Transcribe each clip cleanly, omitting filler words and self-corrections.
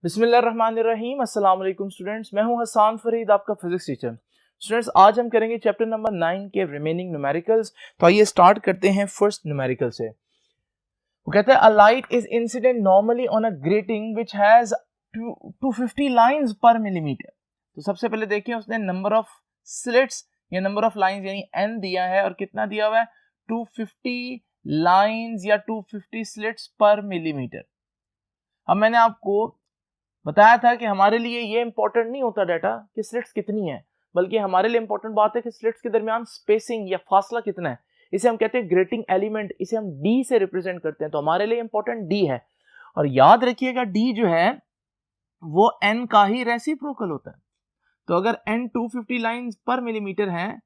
बिस्मिल्लाहिर्रहमानिर्रहीम। अस्सलाम वालेकुम स्टूडेंट्स, मैं हूं हसान फरीद, आपका फिजिक्स टीचर। स्टूडेंट्स, आज हम करेंगे चैप्टर नंबर 9 के रिमेनिंग न्यूमेरिकल्स। तो आइए स्टार्ट करते हैं फर्स्ट न्यूमेरिकल से। वो कहता है a light is incident normally on a grating which has 250 lines per millimetre. तो सबसे पहले देखिए उसने नंबर ऑफ स्लिट्स या नंबर ऑफ लाइंस यानी n दिया है और कितना दिया हुआ है 250 लाइंस या 250 स्लिट्स पर मिलीमीटर। अब मैंने आपको बताया था कि हमारे लिए ये इंपॉर्टेंट नहीं होता डाटा कि स्लिट्स कितनी है, बल्कि हमारे लिए इंपॉर्टेंट बात है कि स्लिट्स के दरमियान स्पेसिंग या फासला कितना है। इसे हम कहते हैं ग्रेटिंग एलिमेंट, इसे हम डी से रिप्रेजेंट करते हैं। तो हमारे लिए इंपॉर्टेंट डी है और याद रखिएगा डी जो है वो एन का ही रेसिप्रोकल होता है। तो अगर एन 250 लाइन पर मिलीमीटर है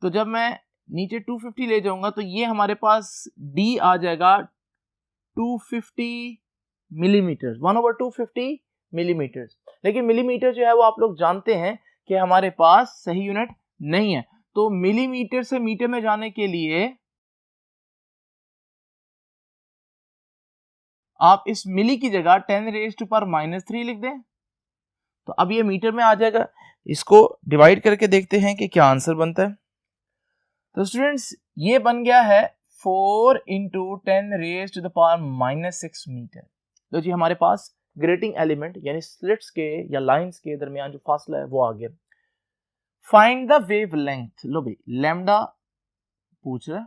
तो जब मैं नीचे 250 ले जाऊंगा तो ये हमारे पास डी आ जाएगा 250 मिलीमीटर, 1/250 मिलीमीटर। लेकिन मिलीमीटर जो है वो आप लोग जानते हैं कि हमारे पास सही यूनिट नहीं है। तो मिलीमीटर से मीटर में जाने के लिए आप इस मिली की जगह 10⁻³ लिख दें तो अब ये मीटर में आ जाएगा। इसको डिवाइड करके देखते हैं कि क्या आंसर बनता है। तो स्टूडेंट्स ये बन गया है 4 × 10⁻⁻6 मीटर। तो जी हमारे पास ग्रेटिंग एलिमेंट यानी स्लिट्स के या लाइंस के दरमियान जो फासला है वो आ गया। Find the wavelength. लो भाई लैम्डा पूछ रहा है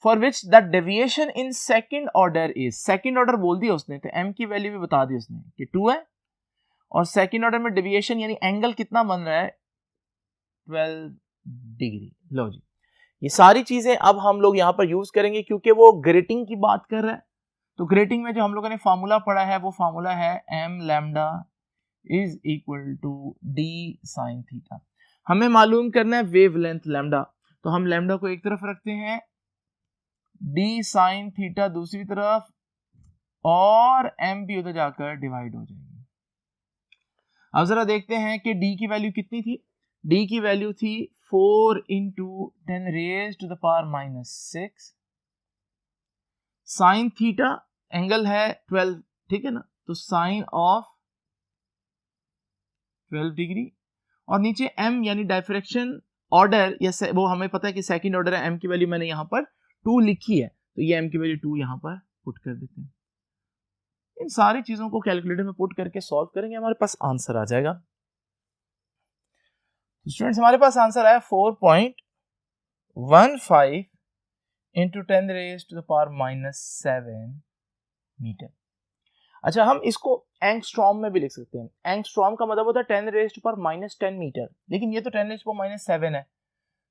for which the deviation in second order is. Second order बोल दिया उसने तो एम की वैल्यू भी बता दी उसने कि 2 है और सेकंड ऑर्डर में डेविएशन यानी एंगल कितना बन रहा है 12 डिग्री। लो जी ये सारी चीजें अब हम लोग यहां पर यूज करेंगे क्योंकि वो ग्रेटिंग की बात कर रहा है। तो ग्रेटिंग में जो हम लोगों ने फार्मूला पढ़ा है वो फार्मूला है m lambda is equal to d sin theta. हमें मालूम करना है वेवलेंथ लैम्डा, तो हम लैम्डा को एक तरफ रखते हैं, d sin थीटा दूसरी तरफ और m भी उधर जाकर डिवाइड हो जाएगी। अब जरा देखते हैं कि d की वैल्यू कितनी थी। d की वैल्यू थी 4 × 10⁻⁻6 साइन थीटा एंगल है 12, ठीक है ना, तो साइन ऑफ 12 डिग्री और नीचे m यानी डायफ्रैक्शन ऑर्डर या वो हमें पता है कि सेकंड ऑर्डर है। m की वैल्यू मैंने यहां पर 2 लिखी है तो ये m की वैल्यू 2 यहां पर पुट कर देते हैं। इन सारी चीजों को कैलकुलेटर में पुट करके सॉल्व करेंगे, हमारे पास आंसर आ जाएगा। स्टूडेंट्स हमारे पास आंसर आया 4.15 × 10⁻⁻7 मीटर। अच्छा हम इसको एंगस्ट्रॉम में भी लिख सकते हैं। एंगस्ट्रॉम का मतलब होता है 10⁻10 मीटर, लेकिन ये तो 10⁻7 है।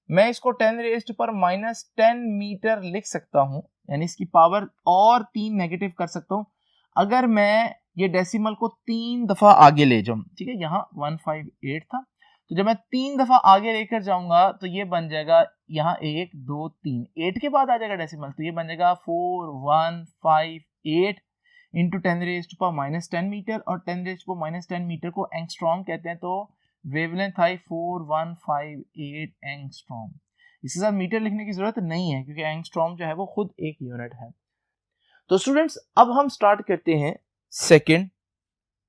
मैं इसको 10⁻10 मीटर लिख सकता हूं, यानी इसकी पावर और 3 नेगेटिव कर सकता हूं अगर मैं ये डेसिमल को 3 दफा आगे ले जाऊं। ठीक है, यहाँ 158 था तो जब मैं 3 दफा आगे लेकर जाऊंगा तो ये बन जाएगा यहाँ 1 2 3 8 के बाद आ जाएगा डेसिमल, तो ये बन जाएगा 4158 × 10⁻10 मीटर और 10⁻10 मीटर को एंगस्ट्रॉम कहते हैं। तो वेवलेंथ आई 4158 एंगस्ट्रॉम। इसके साथ मीटर लिखने की जरूरत नहीं है क्योंकि एंगस्ट्रॉम जो है वो खुद एक यूनिट है। तो स्टूडेंट्स अब हम स्टार्ट करते हैं सेकंड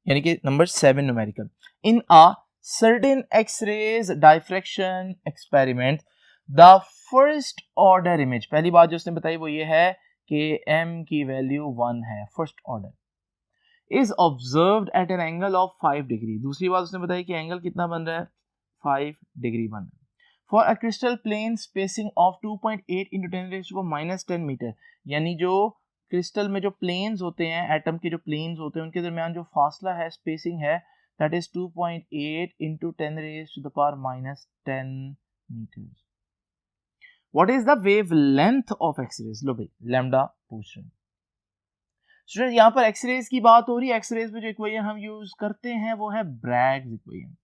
यानी कि number 7 numerical. In a certain X-rays diffraction experiment the first order image. पहली बात जो उसने बताई वो ये है कि m की वैल्यू 1 है, first order, is observed eight an angle of 5 degree. दूसरी बात उसने बताई कि एंगल कितना बन रहा है 5 डिग्री बन रहा है for a crystal plane spacing of 2.8 × 10⁻10 metre. यानी जो क्रिस्टल में जो प्लेन्स होते हैं, एटम के जो प्लेन्स होते हैं उनके दरमियान जो फासला है, स्पेसिंग है, that is 2.8 × 10⁻10 metre. What is the wavelength of X-rays? लो भाई लैम्डा पूछ रहे हैं। स्टूडेंट यहाँ पर एक्सरेज की बात हो रही है। एक्सरेज में जो इक्वेशन हम यूज करते हैं वो है ब्रैग्स इक्वेशन,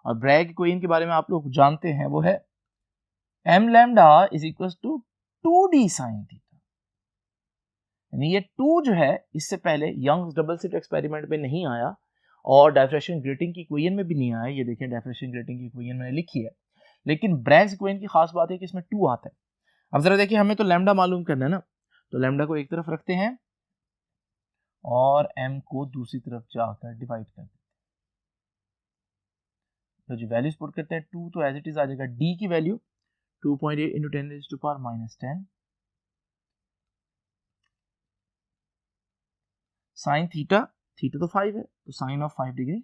और ब्रैग इक्वेशन के बारे में आप लोग जानते हैं वो है m lambda is equal to 2d sin theta. यानी ये 2 जो है इससे पहले यंग्स डबल स्लिट एक्सपेरिमेंट में नहीं आया और डायफ्रैक्शन ग्रेटिंग की इक्वेशन में भी नहीं आया। ये देखिए डायफ्रैक्शन ग्रेटिंग की इक्वेशन मैंने लिखी है, लेकिन ब्रैग्स इक्वेशन की खास बात है कि इसमें 2 आता है। अब जरा देखिए हमें तो लैम्डा मालूम करना है ना, तो लैम्डा को एक तरफ रखते हैं और m को दूसरी तरफ जाकर डिवाइड कर देते हैं। तो जो वैल्यूज पुट करते हैं 2 तो एज इट इज आ जाएगा d की value 2.8 into 10 raised to power minus 10 sine theta, theta तो 5 है तो sine of 5 degree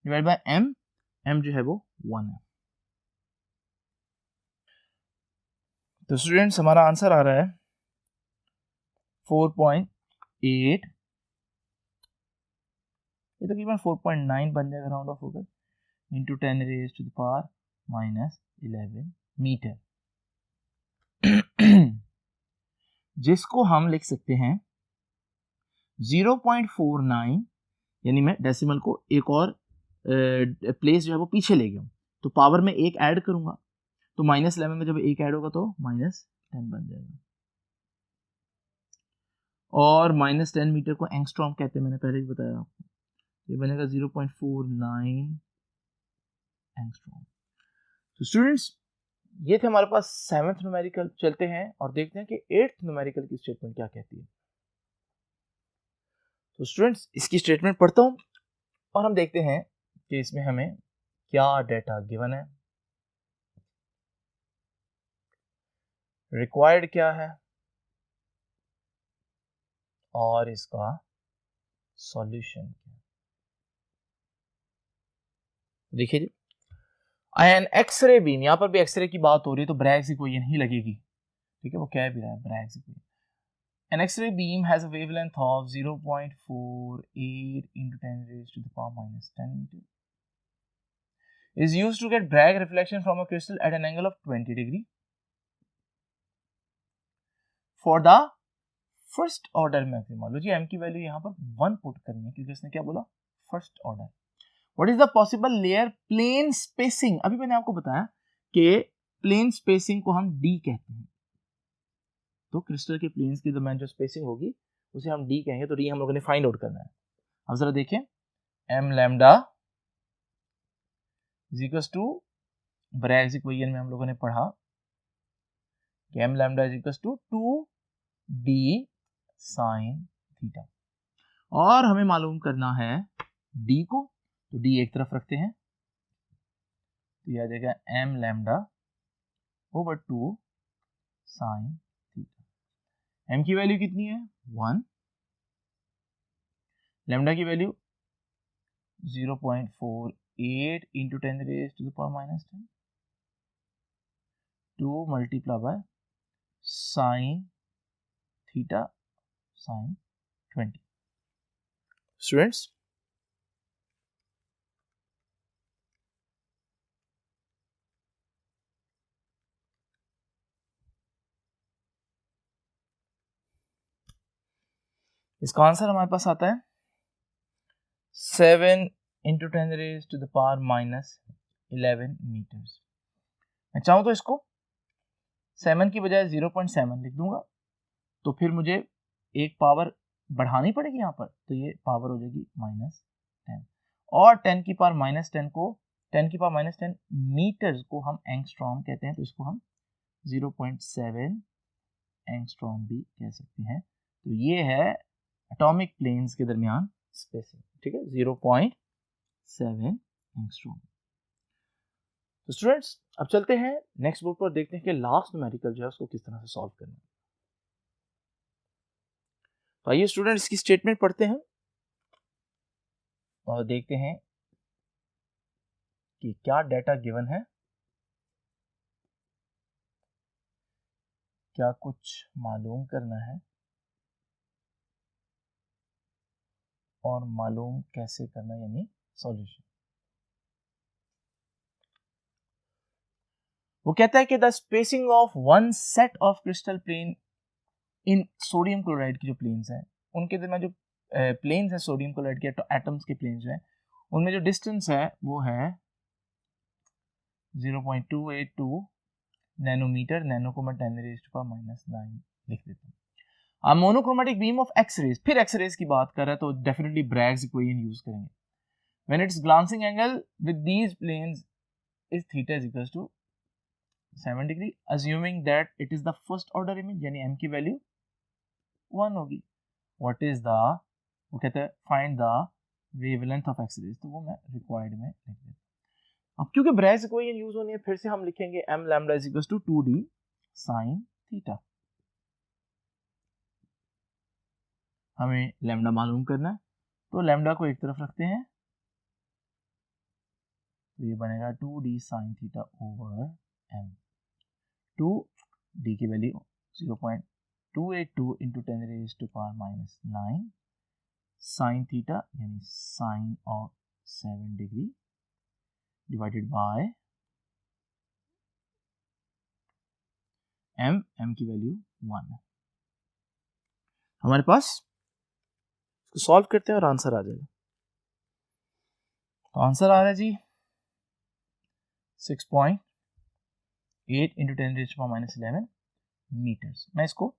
divide by m, m जो है वो 1 है। तो स्टूडेंट्स हमारा आंसर आ रहा है 4.8, ये तकरीबन 4.9 बन जाएगा राउंड ऑफ होकर, into 10 raise to the power minus 11 metre, जिसको हम लिख सकते हैं 0.49, यानी मैं डेसिमल को एक और प्लेस जो है वो पीछे ले गया हूं, तो पावर में एक ऐड करूंगा तो माइनस 11 में जब एक ऐड होगा तो माइनस 10 बन जाएगा। और माइनस 10 मीटर को एंगस्ट्रॉम कहते हैं, मैंने पहले भी बताया आपको, ये बनेगा 0.49 एंगस्ट्रॉम। तो स्टूडेंट्स ये थे हमारे पास 7th न्यूमेरिकल। चलते हैं और देखते हैं कि 8th न्यूमेरिकल की स्टेटमेंट क्या कहती है। तो स्टूडेंट्स इसकी स्टेटमेंट पढ़ता हूं और हम देखते हैं कि इसमें हमें क्या डेटा गिवन है, रिक्वायर्ड क्या है और इसका सॉल्यूशन क्या है। देखिए जी, एन एक्सरे बीम, यहां पर भी एक्सरे की बात हो रही है तो ब्रैग्स इक्वेशन ही लगेगी, ठीक है, वो कह भी रहा है Bragg's equation. An X-ray beam has a wavelength of 0.48 into 10 raised to the power minus 10 meter. It is used to get Bragg reflection from a crystal at an angle of 20 degree. For the first order maximum, लो जी m की value यहाँ पर 1 put करनी है क्योंकि इसने क्या बोला, first order. What is the possible layer plane spacing? अभी मैंने आपको बताया कि प्लेन स्पेसिंग को हम d कहते हैं, तो क्रिस्टल के प्लेन्स के दरमियान जो स्पेसिंग होगी उसे हम d कहेंगे, तो d हम लोगों ने फाइंड आउट करना है। अब जरा देखें, m lambda is equals to, Bragg's equation में हम लोगों ने पढ़ा कि m lambda is equals to 2d sin theta, और हमें मालूम करना है d को, तो d एक तरफ रखते हैं तो यह आ जाएगा m lambda over 2 sin m की वैल्यू कितनी है 1, लैम्डा की value 0.48 into 10 raised to the power minus 10, 2 multiplied by sin theta sin 20। Students, इसका आंसर हमारे पास आता है 7 into 10 raised to the power minus 11 meters। मैं चाहूँ तो इसको 7 की बजाय 0.7 लिख दूंगा, तो फिर मुझे एक पावर बढ़ानी पड़ेगी यहाँ पर, तो ये पावर हो जाएगी -10, और 10 की पावर -10 को 10 की पावर -10 मीटर्स को हम एंगस्ट्रॉम कहते हैं, तो इसको हम 0.7 एंगस्ट्रॉम भी कह सकते हैं। तो ये है एटॉमिक प्लेन्स के दरमियान स्पेसिंग, ठीक है, 0.7 एंगस्ट्रॉम। तो स्टूडेंट्स अब चलते हैं नेक्स्ट बुक पर, देखते हैं कि लास्ट न्यूमेरिकल जो है उसको किस तरह से सॉल्व करना है। तो आइए स्टूडेंट्स इसकी स्टेटमेंट पढ़ते हैं और देखते हैं कि क्या डेटा गिवन है, क्या कुछ मालूम करना है और मालूम कैसे करना, यानी सॉल्यूशन। वो कहता है कि the spacing of one set of crystal plane in sodium chloride की जो प्लेन्स हैं उनके दरमियान जो प्लेन्स हैं सोडियम क्लोराइड के एटम्स के प्लेन्स जो हैं उनमें जो डिस्टेंस है वो है 0.282 नैनोमीटर, नैनो को मैं 10 raised to power -9 लिख देता हूँ। अब मोनोक्रोमेटिक बीम ऑफ एक्सरेज, फिर एक्सरेज की बात कर रहा है तो डेफिनेटली ब्रैग्स इक्वेशन यूज करेंगे। When it's glancing angle with these planes is theta is equals to 7 degree, assuming that it is the first order image, यानी m की वैल्यू 1 होगी। व्हाट इज द, वो कहते हैं find the wavelength of X rays, तो वो मैं required में लिख देता हूं। अब क्योंकि ब्रैकेट इक्वेशन यूज होनी है, फिर से हम लिखेंगे m lambda is equal to 2d sin theta. हमें लैम्डा मालूम करना है, तो लैम्डा को एक तरफ रखते हैं, तो ये बनेगा 2d sin theta over m। 2d की value 0.282 into 10 raise to power minus 9 sin theta यानी sine of 7 degree divided by m की वैल्यू 1 है। हमारे पास इसको सॉल्व करते हैं और आंसर आ जाएगा। तो आंसर आ रहा है जी 6.8 into 10 raise to power minus 11 metres. मैं इसको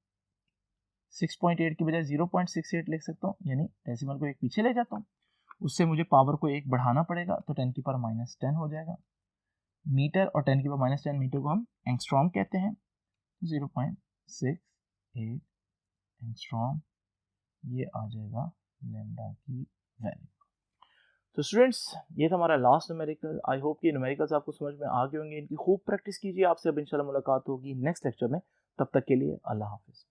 6.8 की बजाय 0.68 लिख सकता हूँ, यानी डेसिमल को एक पीछे ले जाता हूँ, उससे मुझे पावर को एक बढ़ाना पड़ेगा, तो 10 की पावर माइनस 10 हो जाएगा। मीटर और 10 की पावर माइनस 10 मीटर को हम एंगस्ट्रॉम कहते हैं। 0.68 एंगस्ट्रॉम, ये आ जाएगा लैम्डा की वैल्यू। तो स्टूडेंट्स, ये था हमारा लास्ट न्यूमेरिकल। आई होप कि न्यूमेरिकल्स आपको समझ में आ गए होंगे। इनकी खूब प्रैक्टिस कीजिए। आपसे अब इंशाल्लाह मुलाकात होगी नेक्स्ट लेक्चर में। तब तक के लिए अल्लाह हाफिज़।